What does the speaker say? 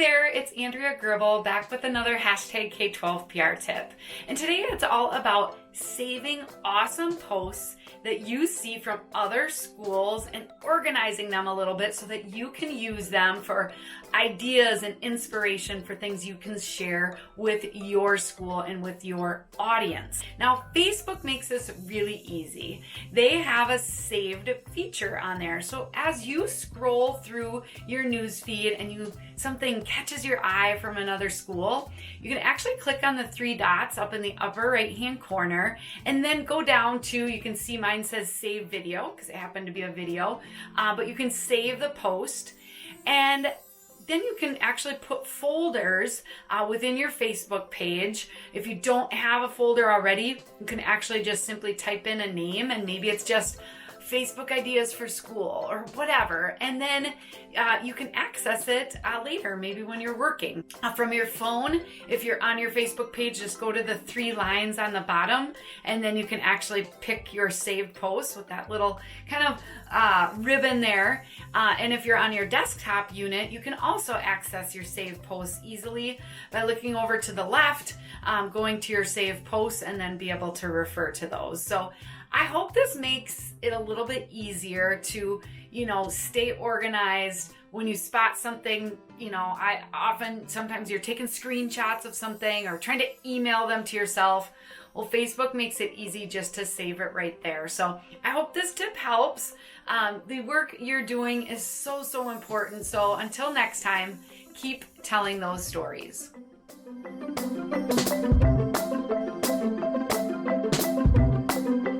there, it's Andrea Gribble back with another hashtag K12 PR tip. And today it's all about saving awesome posts that you see from other schools and organizing them a little bit so that you can use them for ideas and inspiration for things you can share with your school and with your audience. Now, Facebook makes this really easy. They have a saved feature on there. So as you scroll through your news feed and something catches your eye from another school, you can actually click on the three dots up in the upper right hand corner and then go down to, you can see mine says save video because it happened to be a video, but you can save the post, and then you can actually put folders within your Facebook page. If you don't have a folder already, you can actually just simply type in a name, and maybe it's just Facebook ideas for school or whatever, and then you can access it later, maybe when you're working. From your phone, if you're on your Facebook page, just go to the three lines on the bottom, and then you can actually pick your saved post with that little kind of ribbon there. And if you're on your desktop unit, you can also access your saved posts easily by looking over to the left, going to your saved posts, and then be able to refer to those. So I hope this makes it a little bit easier to, stay organized when you spot something. Sometimes you're taking screenshots of something or trying to email them to yourself. Well, Facebook makes it easy just to save it right there. So I hope this tip helps. The work you're doing is so important. So until next time, keep telling those stories.